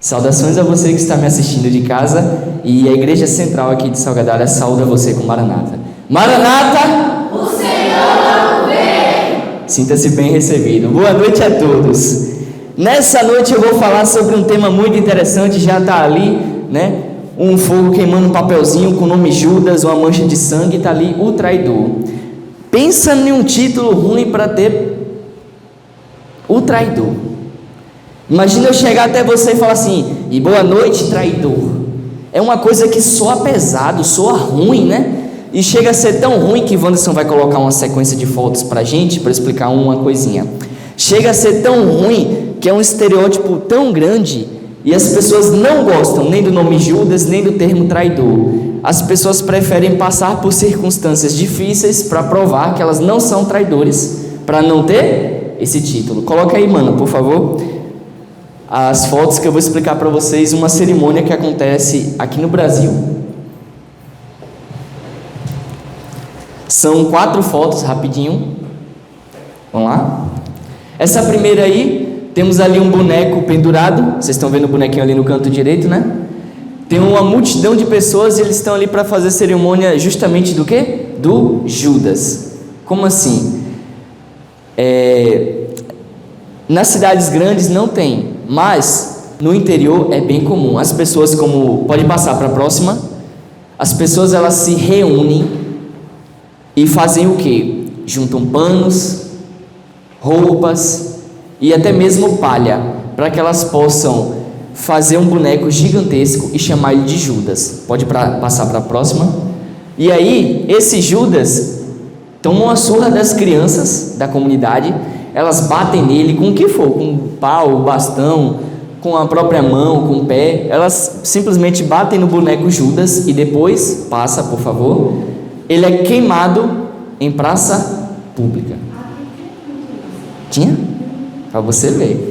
Saudações a você que está me assistindo de casa, e a Igreja Central aqui de Salgadalha saúda você com Maranata. Maranata! O Senhor vem! Sinta-se bem recebido. Boa noite a todos. Nessa noite eu vou falar sobre um tema muito interessante, já está ali, né? Um fogo queimando um papelzinho com o nome Judas, uma mancha de sangue, está ali, o traidor. Pensa em um título ruim para ter o traidor. Imagina eu chegar até você e falar assim, e boa noite, traidor. É uma coisa que soa pesado, soa ruim, né? E chega a ser tão ruim que Wanderson vai colocar uma sequência de fotos pra gente, para explicar uma coisinha. Chega a ser tão ruim que é um estereótipo tão grande e as pessoas não gostam nem do nome Judas, nem do termo traidor. As pessoas preferem passar por circunstâncias difíceis para provar que elas não são traidores, para não ter esse título. Coloca aí, mano, por favor, as fotos que eu vou explicar para vocês, uma cerimônia que acontece aqui no Brasil. São 4 fotos, rapidinho. Vamos lá. Essa primeira aí, temos ali um boneco pendurado. Vocês estão vendo o bonequinho ali no canto direito, né? Tem uma multidão de pessoas e eles estão ali para fazer cerimônia justamente do quê? Do Judas. Como assim? Nas cidades grandes não tem, mas no interior é bem comum. As pessoas, pode passar para a próxima. As pessoas, elas se reúnem e fazem o quê? Juntam panos, roupas e até mesmo palha, para que elas possam fazer um boneco gigantesco e chamar ele de Judas. Pode passar para a próxima. E aí, esse Judas toma uma surra das crianças da comunidade. Elas batem nele com o que for, com pau, bastão, com a própria mão, com o pé. Elas simplesmente batem no boneco Judas e depois, passa por favor, ele é queimado em praça pública. Tinha? Para você ver.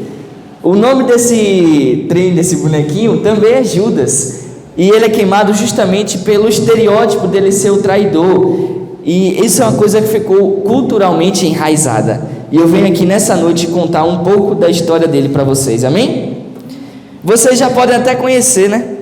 O nome desse bonequinho também é Judas. E ele é queimado justamente pelo estereótipo dele ser o traidor. E isso é uma coisa que ficou culturalmente enraizada. E eu venho aqui nessa noite contar um pouco da história dele para vocês, amém? Vocês já podem até conhecer, né?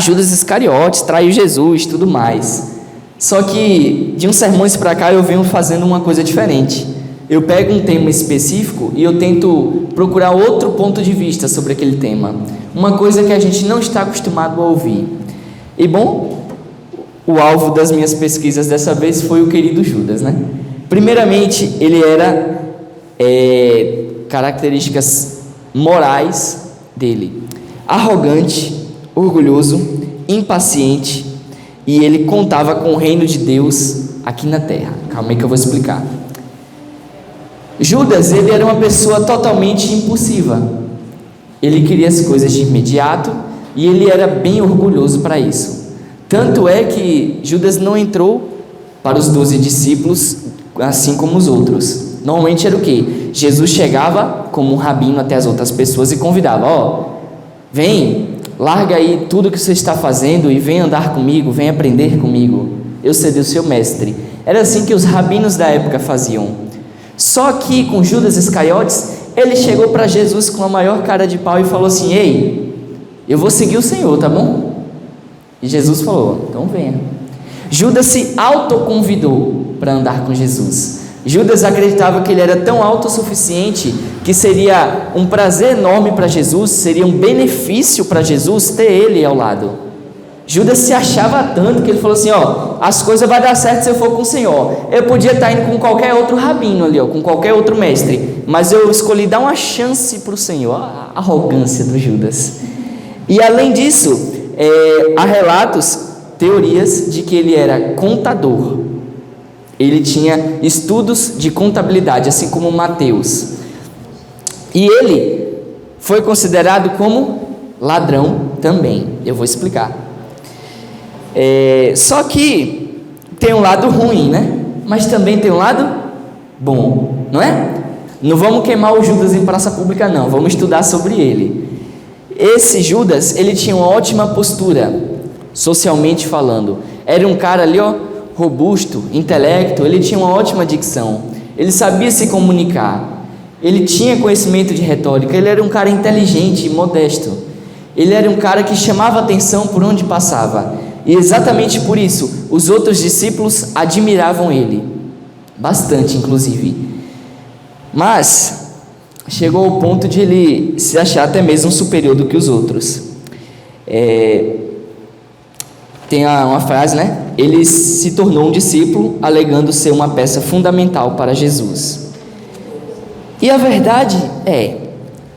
Judas Iscariotes, traiu Jesus, tudo mais. Só que de uns sermões para cá eu venho fazendo uma coisa diferente. Eu pego um tema específico e eu tento procurar outro ponto de vista sobre aquele tema. Uma coisa que a gente não está acostumado a ouvir. E bom, o alvo das minhas pesquisas dessa vez foi o querido Judas, né? Primeiramente, ele era características morais dele: arrogante, orgulhoso, impaciente, e ele contava com o reino de Deus aqui na terra. Calma aí que eu vou explicar. Judas, ele era uma pessoa totalmente impulsiva. Ele queria as coisas de imediato e ele era bem orgulhoso para isso. Tanto é que Judas não entrou para os 12 discípulos assim como os outros. Normalmente era o quê? Jesus chegava como um rabino até as outras pessoas e convidava: vem, larga aí tudo que você está fazendo e vem andar comigo, vem aprender comigo. Eu serei o seu mestre. Era assim que os rabinos da época faziam. Só que com Judas Iscariotes, ele chegou para Jesus com a maior cara de pau e falou assim: ei, eu vou seguir o Senhor, tá bom? E Jesus falou: então venha. Judas se autoconvidou para andar com Jesus. Judas acreditava que ele era tão autossuficiente que seria um prazer enorme para Jesus, seria um benefício para Jesus ter ele ao lado. Judas se achava tanto que ele falou assim: as coisas vão dar certo se eu for com o Senhor. Eu podia estar indo com qualquer outro rabino ali, com qualquer outro mestre, mas eu escolhi dar uma chance para o Senhor. A arrogância do Judas. E além disso, há relatos, teorias de que ele era contador. Ele tinha estudos de contabilidade, assim como Mateus. E ele foi considerado como ladrão também. Eu vou explicar. Só que tem um lado ruim, né? Mas também tem um lado bom, não é? Não vamos queimar o Judas em praça pública, não. Vamos estudar sobre ele. Esse Judas, ele tinha uma ótima postura, socialmente falando. Era um cara ali, robusto, intelecto. Ele tinha uma ótima dicção. Ele sabia se comunicar. ele tinha conhecimento de retórica, ele era um cara inteligente e modesto. Ele era um cara que chamava atenção por onde passava. E exatamente por isso, os outros discípulos admiravam ele. Bastante, inclusive. Mas chegou ao ponto de ele se achar até mesmo superior do que os outros. Tem uma frase, né? Ele se tornou um discípulo, alegando ser uma peça fundamental para Jesus. E a verdade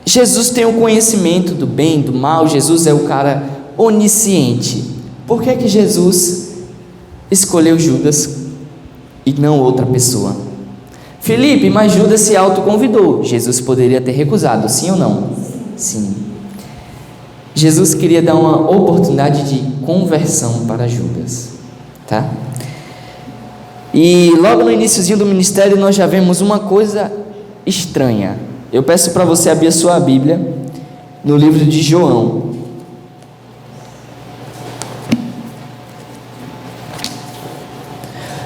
Jesus tem o conhecimento do bem, do mal. Jesus é o cara onisciente. Por que Jesus escolheu Judas e não outra pessoa? Felipe, mas Judas se autoconvidou. Jesus poderia ter recusado, sim ou não? Sim. Jesus queria dar uma oportunidade de conversão para Judas, tá? E logo no iniciozinho do ministério nós já vemos uma coisa estranha. Eu peço para você abrir a sua Bíblia no livro de João.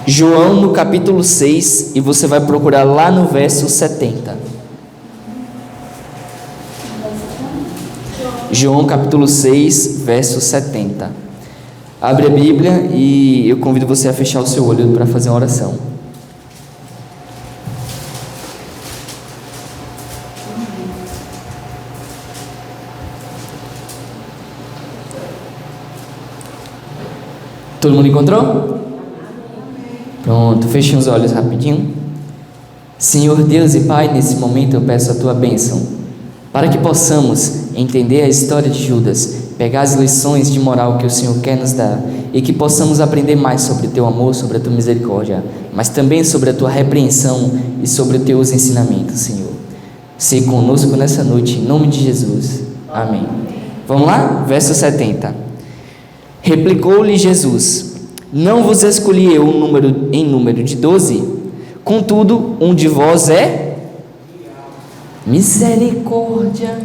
João no capítulo 6, e você vai procurar lá no verso 70. João capítulo 6, verso 70. Abre a Bíblia e eu convido você a fechar o seu olho para fazer uma oração. Todo mundo encontrou? Pronto, feche os olhos rapidinho. Senhor Deus e Pai, nesse momento eu peço a Tua bênção, para que possamos entender a história de Judas, pegar as lições de moral que o Senhor quer nos dar, e que possamos aprender mais sobre o Teu amor, sobre a Tua misericórdia, mas também sobre a Tua repreensão e sobre os Teus ensinamentos, Senhor. Seja conosco nessa noite, em nome de Jesus. Amém. Vamos lá? Verso 70. Replicou-lhe Jesus: não vos escolhi eu em número de 12? Contudo, um de vós é misericórdia.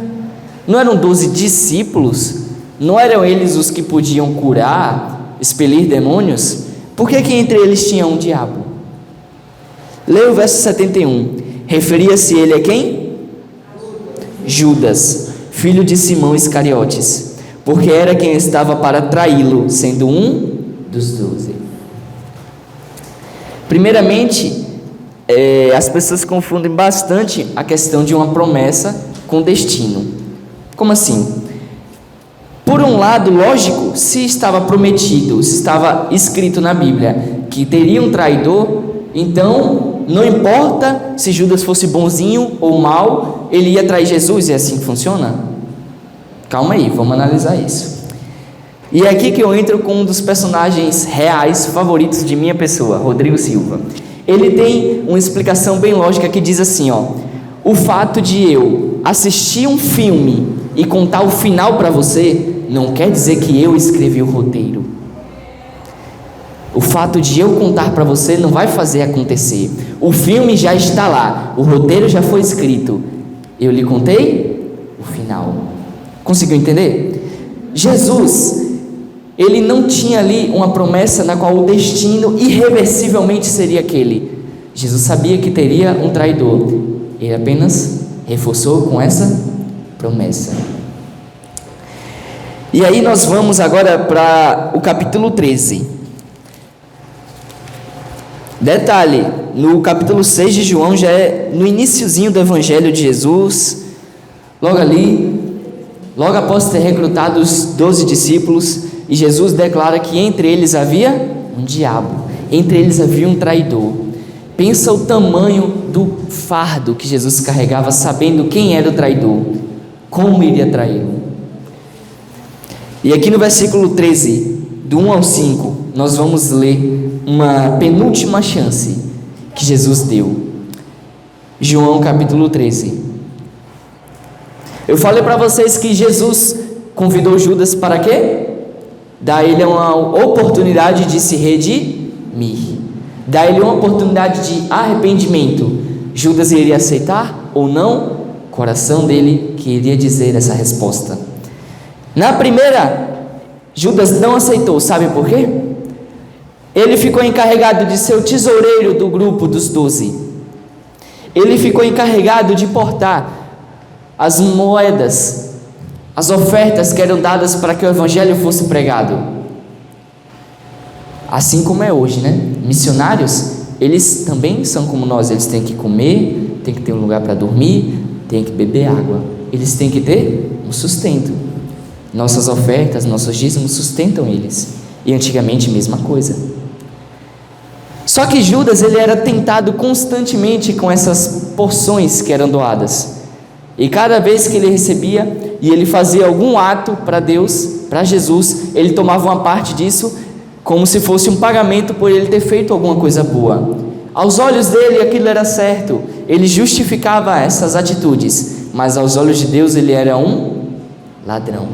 Não eram 12 discípulos? Não eram eles os que podiam curar, expelir demônios? Por que entre eles tinha um diabo? Leia o verso 71. Referia-se ele a quem? Judas, filho de Simão Iscariotes, porque era quem estava para traí-lo, sendo um dos 12. Primeiramente, as pessoas confundem bastante a questão de uma promessa com destino. Como assim? Por um lado, lógico, se estava prometido, se estava escrito na Bíblia que teria um traidor, então não importa se Judas fosse bonzinho ou mau, ele ia trair Jesus. É assim que funciona? Calma aí, vamos analisar isso. E é aqui que eu entro com um dos personagens reais favoritos de minha pessoa, Rodrigo Silva. Ele tem uma explicação bem lógica que diz assim, o fato de eu assistir um filme e contar o final para você, não quer dizer que eu escrevi o roteiro. O fato de eu contar para você não vai fazer acontecer. O filme já está lá, o roteiro já foi escrito. Eu lhe contei o final. Conseguiu entender? Jesus, ele não tinha ali uma promessa na qual o destino irreversivelmente seria aquele. Jesus sabia que teria um traidor. Ele apenas reforçou com essa promessa. E aí nós vamos agora para o capítulo 13. Detalhe, no capítulo 6 de João já é no iniciozinho do evangelho de Jesus, logo após ter recrutado os 12 discípulos, e Jesus declara que entre eles havia um diabo, entre eles havia um traidor. Pensa o tamanho do fardo que Jesus carregava, sabendo quem era o traidor, como iria traí-lo. E aqui no versículo 13, do 1 ao 5, nós vamos ler uma penúltima chance que Jesus deu. João capítulo 13. Eu falei para vocês que Jesus convidou Judas para quê? Dar a ele uma oportunidade de se redimir, dar a ele uma oportunidade de arrependimento. Judas iria aceitar ou não? O coração dele que iria dizer essa resposta. Na primeira, Judas não aceitou, sabe por quê? Ele ficou encarregado de ser o tesoureiro do grupo dos 12. Ele ficou encarregado de portar as moedas, as ofertas que eram dadas para que o evangelho fosse pregado. Assim como é hoje, né? Missionários, eles também são como nós, eles têm que comer, têm que ter um lugar para dormir, têm que beber água, eles têm que ter um sustento. Nossas ofertas, nossos dízimos sustentam eles. E antigamente a mesma coisa. Só que Judas, ele era tentado constantemente com essas porções que eram doadas. E cada vez que ele recebia e ele fazia algum ato para Deus, para Jesus, ele tomava uma parte disso como se fosse um pagamento por ele ter feito alguma coisa boa. Aos olhos dele aquilo era certo, ele justificava essas atitudes, mas aos olhos de Deus ele era um ladrão.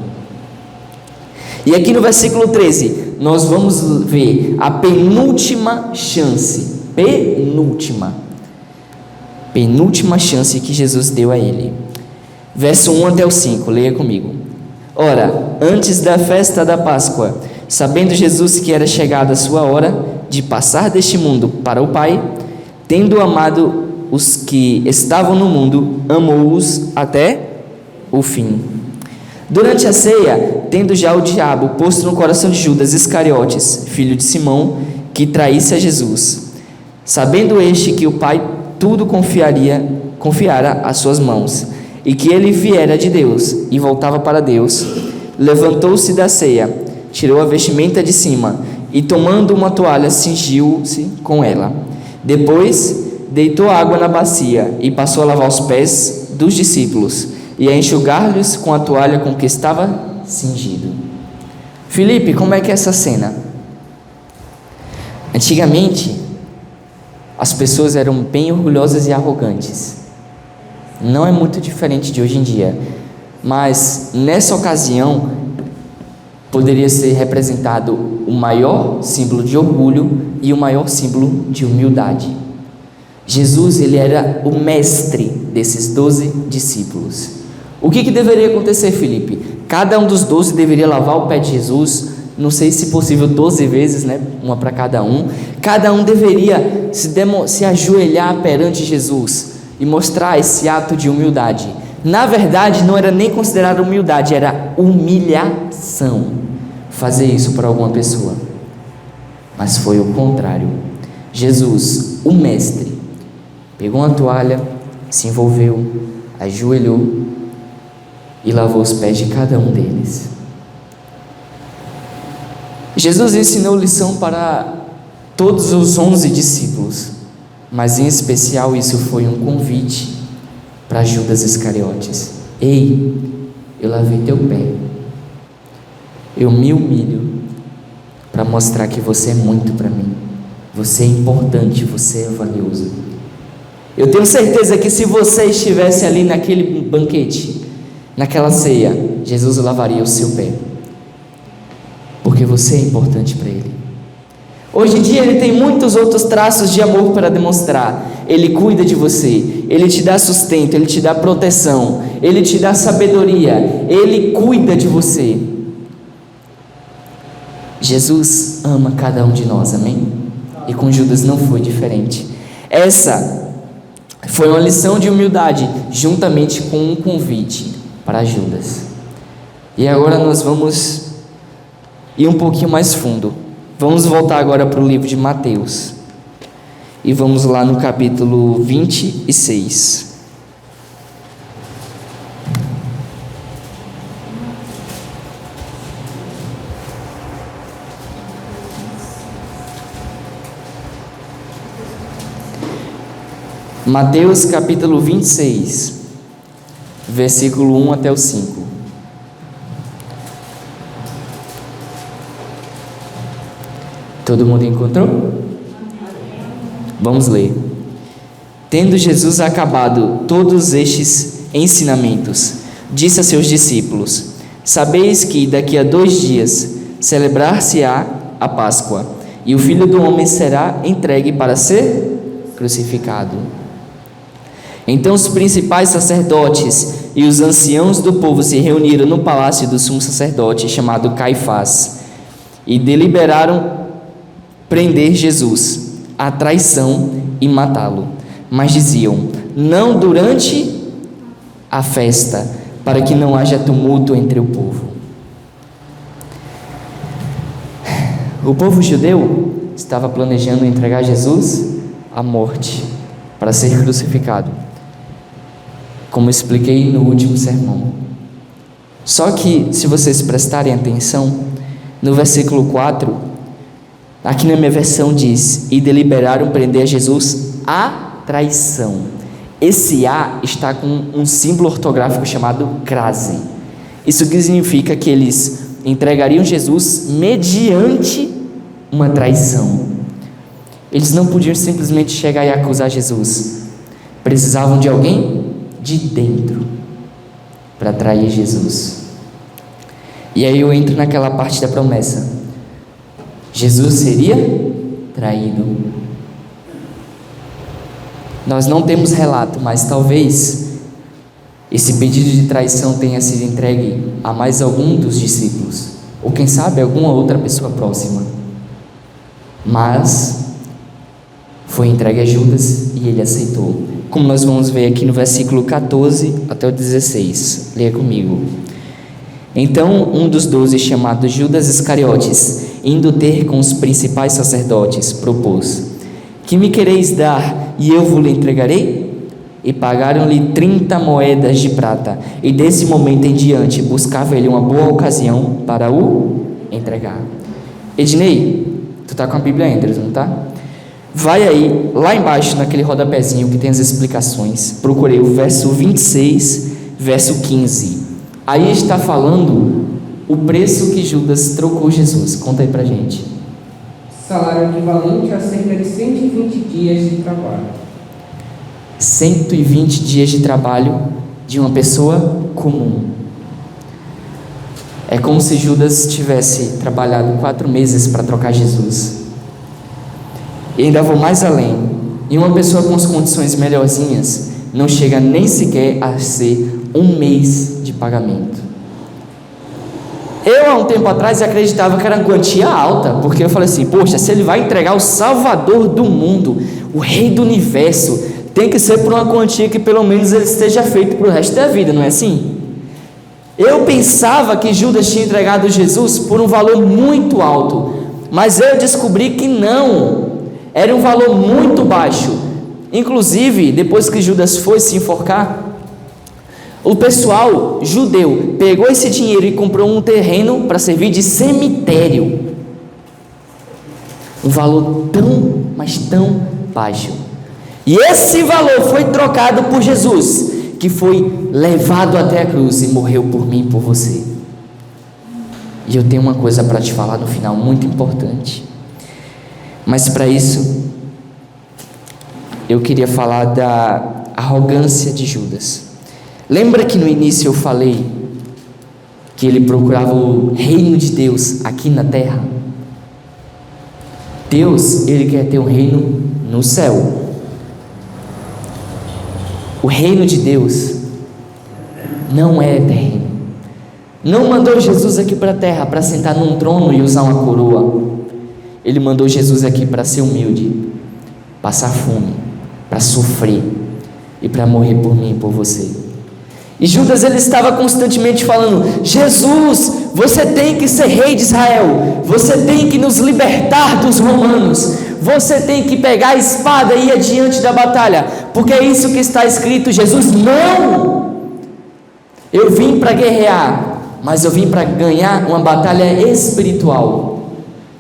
E aqui no versículo 13, nós vamos ver a penúltima chance, penúltima chance que Jesus deu a ele. Verso 1 até o 5, leia comigo. Ora, antes da festa da Páscoa, sabendo Jesus que era chegada a sua hora de passar deste mundo para o Pai, tendo amado os que estavam no mundo, amou-os até o fim. Durante a ceia, tendo já o diabo posto no coração de Judas Iscariotes, filho de Simão, que traísse a Jesus, sabendo este que o Pai tudo confiara às suas mãos, e que ele viera de Deus e voltava para Deus, levantou-se da ceia, tirou a vestimenta de cima e, tomando uma toalha, cingiu-se com ela. Depois deitou água na bacia e passou a lavar os pés dos discípulos e a enxugar-lhes com a toalha com que estava cingido. Filipe, como é que é essa cena? Antigamente, as pessoas eram bem orgulhosas e arrogantes. Não é muito diferente de hoje em dia, mas nessa ocasião poderia ser representado o maior símbolo de orgulho e o maior símbolo de humildade. Jesus, ele era o mestre desses 12 discípulos. O que deveria acontecer, Filipe? Cada um dos 12 deveria lavar o pé de Jesus, não sei se possível 12 vezes, né? Uma para cada um. Cada um deveria se ajoelhar perante Jesus e mostrar esse ato de humildade. Na verdade, não era nem considerado humildade, era humilhação fazer isso para alguma pessoa. Mas foi o contrário. Jesus, o mestre, pegou uma toalha, se envolveu, ajoelhou e lavou os pés de cada um deles. Jesus ensinou lição para todos os 11 discípulos, mas em especial isso foi um convite para Judas Iscariotes. Ei, eu lavei teu pé, eu me humilho para mostrar que você é muito para mim, você é importante, você é valioso. Eu tenho certeza que se você estivesse ali naquele banquete, naquela ceia, Jesus lavaria o seu pé, porque você é importante para Ele. Hoje em dia Ele tem muitos outros traços de amor para demonstrar. Ele cuida de você, Ele te dá sustento, Ele te dá proteção, Ele te dá sabedoria, Ele cuida de você. Jesus ama cada um de nós, amém? E com Judas não foi diferente. Essa foi uma lição de humildade, juntamente com um convite para Judas. E agora nós vamos ir um pouquinho mais fundo. Vamos voltar agora para o livro de Mateus. E vamos lá no capítulo 26. Mateus capítulo 26, versículo 1 até o 5. Todo mundo encontrou? Vamos ler. Tendo Jesus acabado todos estes ensinamentos, disse a seus discípulos: sabeis que daqui a 2 dias celebrar-se-á a Páscoa, e o Filho do Homem será entregue para ser crucificado. Então os principais sacerdotes e os anciãos do povo se reuniram no palácio do sumo sacerdote, chamado Caifás, e deliberaram prender Jesus, a traição, e matá-lo. Mas diziam: não durante a festa, para que não haja tumulto entre o povo. O povo judeu estava planejando entregar Jesus à morte, para ser crucificado, como expliquei no último sermão. Só que, se vocês prestarem atenção, no versículo 4, aqui na minha versão diz: e deliberaram prender Jesus à traição. Esse A está com um símbolo ortográfico chamado crase. Isso significa que eles entregariam Jesus mediante uma traição. Eles não podiam simplesmente chegar e acusar Jesus. Precisavam de alguém de dentro para trair Jesus. E aí eu entro naquela parte da promessa. Jesus seria traído. Nós não temos relato, mas talvez esse pedido de traição tenha sido entregue a mais algum dos discípulos, ou quem sabe alguma outra pessoa próxima. Mas foi entregue a Judas e ele aceitou, como nós vamos ver aqui no versículo 14 até o 16. Leia comigo. Então um dos 12, chamado Judas Iscariotes, indo ter com os principais sacerdotes, propôs: que me quereis dar e eu vos entregarei? E pagaram-lhe 30 moedas de prata, e desse momento em diante buscava ele uma boa ocasião para o entregar. Ednei, tu tá com a Bíblia entre, não tá? Vai aí, lá embaixo naquele rodapézinho que tem as explicações, procurei o verso 26, verso 15. Aí está falando o preço que Judas trocou Jesus. Conta aí pra gente. Salário equivalente a cerca de 120 dias de trabalho. 120 dias de trabalho de uma pessoa comum. É como se Judas tivesse trabalhado 4 meses para trocar Jesus. E ainda vou mais além. E uma pessoa com as condições melhorzinhas não chega nem sequer a ser 1 mês de pagamento. Eu, há um tempo atrás, acreditava que era uma quantia alta, porque eu falei assim: poxa, se ele vai entregar o Salvador do mundo, o Rei do Universo, tem que ser por uma quantia que pelo menos ele esteja feito para o resto da vida, não é assim? Eu pensava que Judas tinha entregado Jesus por um valor muito alto, mas eu descobri que não, era um valor muito baixo. Inclusive, depois que Judas foi se enforcar, o pessoal judeu pegou esse dinheiro e comprou um terreno para servir de cemitério. Um valor tão, mas tão baixo. E esse valor foi trocado por Jesus, que foi levado até a cruz e morreu por mim e por você. E eu tenho uma coisa para te falar no final, muito importante. Mas para isso, eu queria falar da arrogância de Judas. Lembra que no início eu falei que ele procurava o reino de Deus aqui na terra? Deus, ele quer ter um reino no céu. O reino de Deus não é terreno. Não mandou Jesus aqui para a terra para sentar num trono e usar uma coroa. Ele mandou Jesus aqui para ser humilde, passar fome, para sofrer e para morrer por mim e por você. E Judas, ele estava constantemente falando: Jesus, você tem que ser rei de Israel, você tem que nos libertar dos romanos, você tem que pegar a espada e ir adiante da batalha, porque é isso que está escrito. Jesus: não, eu vim para guerrear, mas eu vim para ganhar uma batalha espiritual.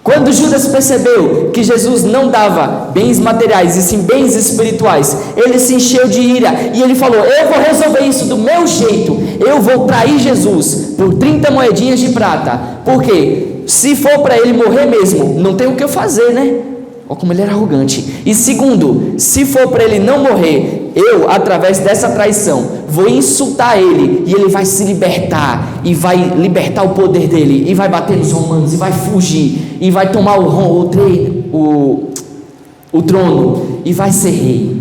Quando Judas percebeu que Jesus não dava bens materiais e sim bens espirituais, ele se encheu de ira e ele falou: eu vou resolver isso do meu jeito, eu vou trair Jesus por 30 moedinhas de prata, porque se for para ele morrer mesmo, não tem o que eu fazer, né? Olha como ele era arrogante. E segundo, se for para ele não morrer, eu, através dessa traição, vou insultar ele e ele vai se libertar, e vai libertar o poder dele, e vai bater nos romanos, e vai fugir, e vai tomar o trono, e vai ser rei.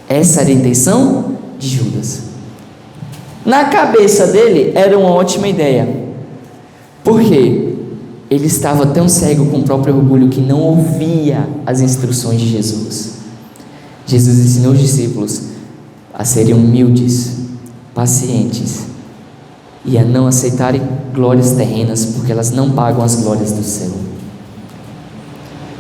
Essa era a intenção de Judas. Na cabeça dele era uma ótima ideia. Por quê? Ele estava tão cego com o próprio orgulho que não ouvia as instruções de Jesus. Jesus ensinou os discípulos a serem humildes, pacientes e a não aceitarem glórias terrenas, porque elas não pagam as glórias do céu.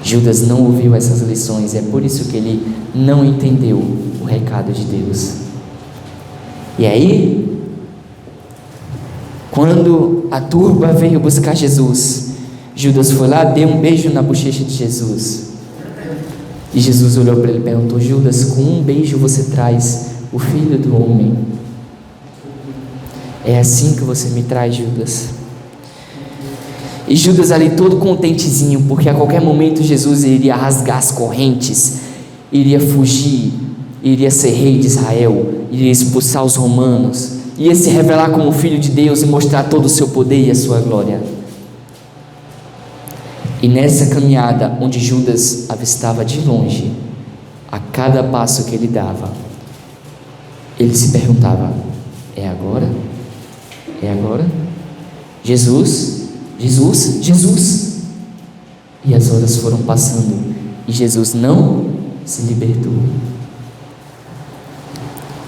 Judas não ouviu essas lições, é por isso que ele não entendeu o recado de Deus. E aí, quando a turba veio buscar Jesus, Judas foi lá, deu um beijo na bochecha de Jesus. E Jesus olhou para ele e perguntou: Judas, com um beijo você traz o Filho do Homem? É assim que você me traz, Judas? E Judas ali todo contentezinho, porque a qualquer momento Jesus iria rasgar as correntes, iria fugir, iria ser rei de Israel, iria expulsar os romanos, ia se revelar como Filho de Deus e mostrar todo o seu poder e a sua glória. E nessa caminhada, onde Judas avistava de longe, a cada passo que ele dava, ele se perguntava: é agora? É agora? Jesus? Jesus? Jesus? E as horas foram passando e Jesus não se libertou.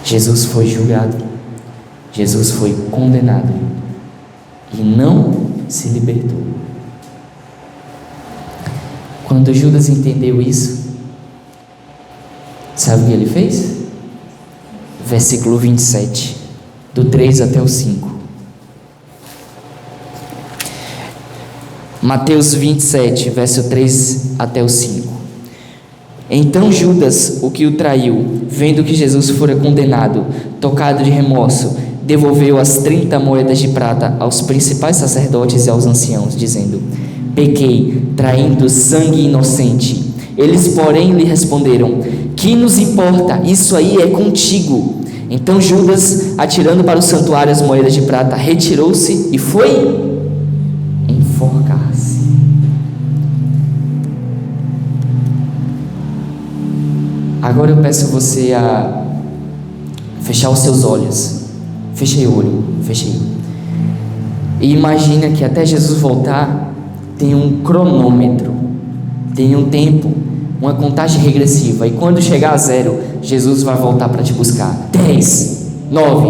Jesus foi julgado, Jesus foi condenado e não se libertou. Quando Judas entendeu isso, sabe o que ele fez? Versículo 27, do 3 até o 5. Mateus 27, verso 3 até o 5. Então Judas, o que o traiu, vendo que Jesus fora condenado, tocado de remorso, devolveu as 30 moedas de prata aos principais sacerdotes e aos anciãos, dizendo: pequei, traindo sangue inocente. Eles, porém, lhe responderam: que nos importa? Isso aí é contigo. Então Judas, atirando para o santuário as moedas de prata, retirou-se e foi enforcar-se. Agora eu peço você a fechar os seus olhos. Fechei o olho, fechei. E imagina que até Jesus voltar tem um cronômetro, tem um tempo, uma contagem regressiva. E quando chegar a 0, Jesus vai voltar para te buscar. 10, 9,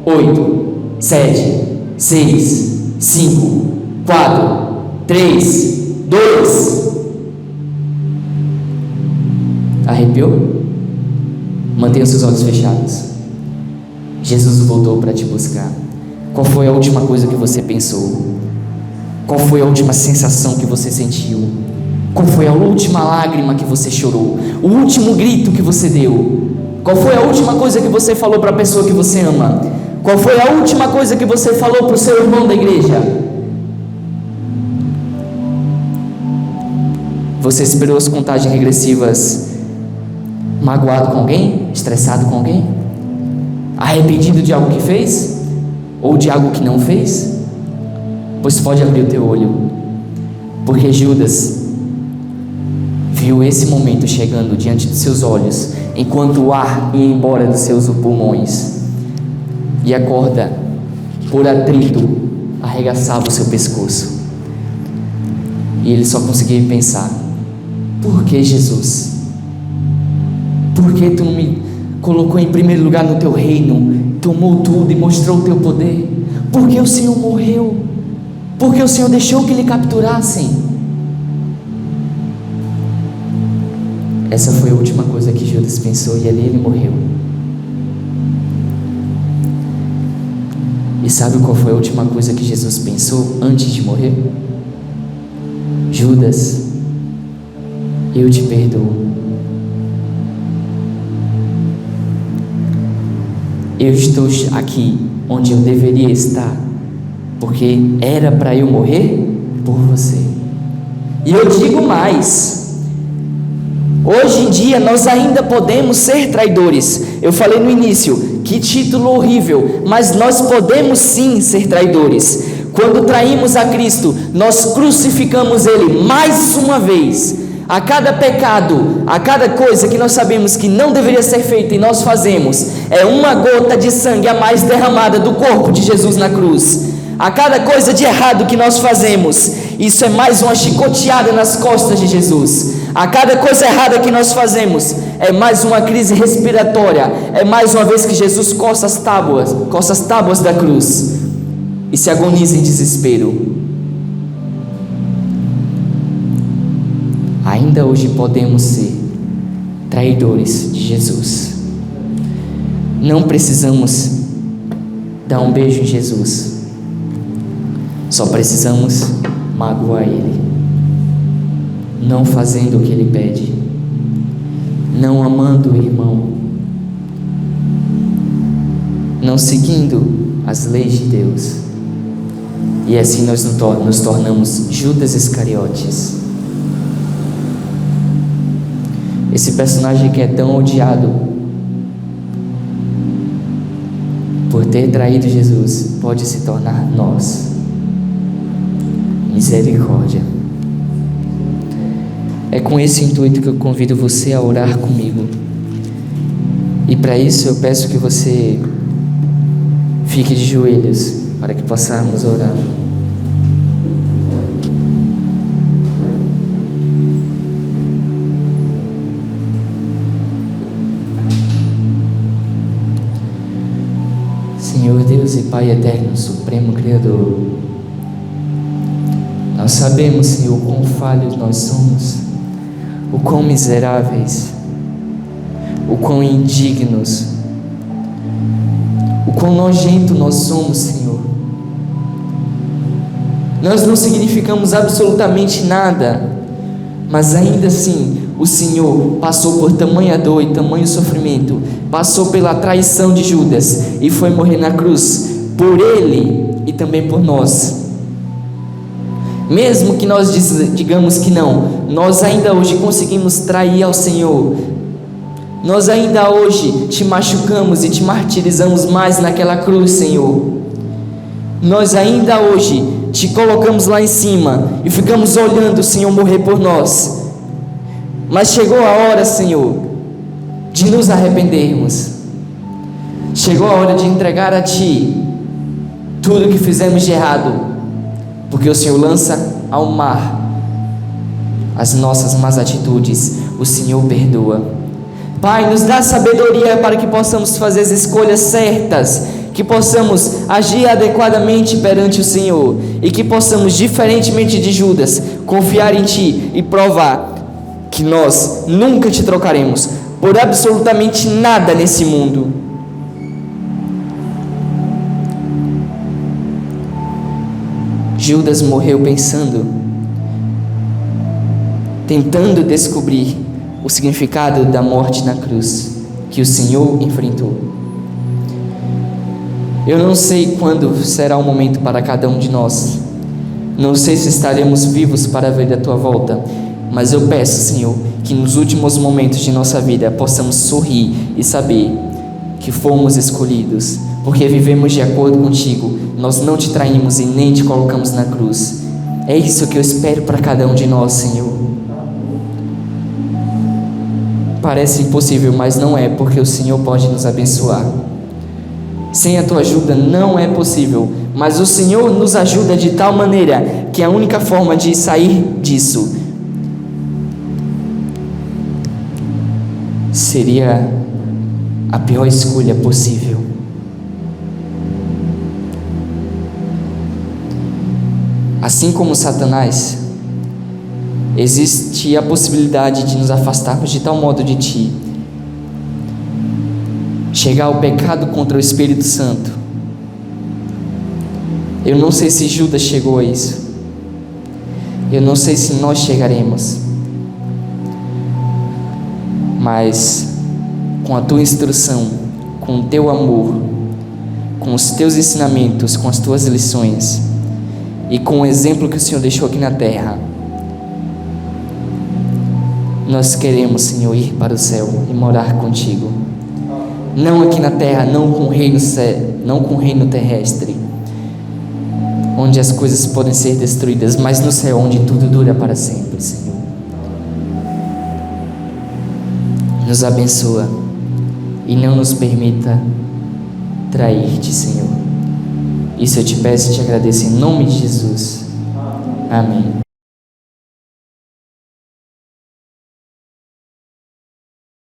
8, 7, 6, 5, 4, 3, 2. Arrepiou? Mantenha seus olhos fechados. Jesus voltou para te buscar. Qual foi a última coisa que você pensou? Qual foi a última sensação que você sentiu? Qual foi a última lágrima que você chorou? O último grito que você deu? Qual foi a última coisa que você falou para a pessoa que você ama? Qual foi a última coisa que você falou para o seu irmão da igreja? Você esperou as contagens regressivas magoado com alguém? Estressado com alguém? Arrependido de algo que fez? Ou de algo que não fez? Pois pode abrir o teu olho, porque Judas viu esse momento chegando diante dos seus olhos, enquanto o ar ia embora dos seus pulmões, e a corda, por atrito, arregaçava o seu pescoço, e ele só conseguia pensar: por que, Jesus? Por que tu não me colocou em primeiro lugar no teu reino, tomou tudo e mostrou o teu poder? Por que o Senhor morreu? Por que o Senhor deixou que lhe capturassem? Essa foi a última coisa que Judas pensou, e ali ele morreu. E sabe qual foi a última coisa que Jesus pensou antes de morrer? Judas, eu te perdoo. Eu estou aqui onde eu deveria estar, porque era para eu morrer por você. E eu digo mais: hoje em dia nós ainda podemos ser traidores. Eu falei no início, que título horrível, mas nós podemos sim ser traidores. Quando traímos a Cristo, nós crucificamos Ele mais uma vez. A cada pecado, a cada coisa que nós sabemos que não deveria ser feita e nós fazemos, é uma gota de sangue a mais derramada do corpo de Jesus na cruz. A cada coisa de errado que nós fazemos, isso é mais uma chicoteada nas costas de Jesus. A cada coisa errada que nós fazemos, é mais uma crise respiratória, é mais uma vez que Jesus coça as tábuas da cruz e se agoniza em desespero. Ainda hoje podemos ser traidores de Jesus. Não precisamos dar um beijo em Jesus, só precisamos magoar Ele, não fazendo o que Ele pede, não amando o irmão, não seguindo as leis de Deus, e assim nós nos tornamos Judas Iscariotes, esse personagem que é tão odiado por ter traído Jesus, pode se tornar nós. Misericórdia. É com esse intuito que eu convido você a orar comigo. E para isso eu peço que você fique de joelhos, para que possamos orar. Senhor Deus e Pai eterno, Supremo Criador, nós sabemos, Senhor, o quão falhos nós somos, o quão miseráveis, o quão indignos, o quão nojento nós somos, Senhor. Nós não significamos absolutamente nada, mas ainda assim o Senhor passou por tamanha dor e tamanho sofrimento, passou pela traição de Judas e foi morrer na cruz por Ele e também por nós. Mesmo que nós digamos que não, nós ainda hoje conseguimos trair ao Senhor. Nós ainda hoje te machucamos e te martirizamos mais naquela cruz, Senhor. Nós ainda hoje te colocamos lá em cima e ficamos olhando o Senhor morrer por nós. Mas chegou a hora, Senhor, de nos arrependermos. Chegou a hora de entregar a Ti tudo que fizemos de errado, porque o Senhor lança ao mar as nossas más atitudes, o Senhor perdoa. Pai, nos dá sabedoria para que possamos fazer as escolhas certas, que possamos agir adequadamente perante o Senhor e que possamos, diferentemente de Judas, confiar em Ti e provar que nós nunca Te trocaremos por absolutamente nada nesse mundo. Judas morreu tentando descobrir o significado da morte na cruz que o Senhor enfrentou. Eu não sei quando será o momento para cada um de nós, não sei se estaremos vivos para ver a Tua volta, mas eu peço, Senhor, que nos últimos momentos de nossa vida possamos sorrir e saber que fomos escolhidos, porque vivemos de acordo contigo, nós não Te traímos e nem Te colocamos na cruz. É isso que eu espero para cada um de nós, Senhor. Parece impossível, mas não é, porque o Senhor pode nos abençoar. Sem a Tua ajuda não é possível, mas o Senhor nos ajuda de tal maneira que a única forma de sair disso seria a pior escolha possível. Assim como Satanás, existe a possibilidade de nos afastarmos de tal modo de Ti, chegar ao pecado contra o Espírito Santo. Eu não sei se Judas chegou a isso, eu não sei se nós chegaremos, mas com a Tua instrução, com o Teu amor, com os Teus ensinamentos, com as Tuas lições e com o exemplo que o Senhor deixou aqui na terra, nós queremos, Senhor, ir para o céu e morar contigo. Não aqui na terra, não com o reino terrestre, onde as coisas podem ser destruídas, mas no céu, onde tudo dura para sempre, Senhor. Nos abençoa e não nos permita trair-te, Senhor. Isso eu te peço e te agradeço em nome de Jesus. Amém.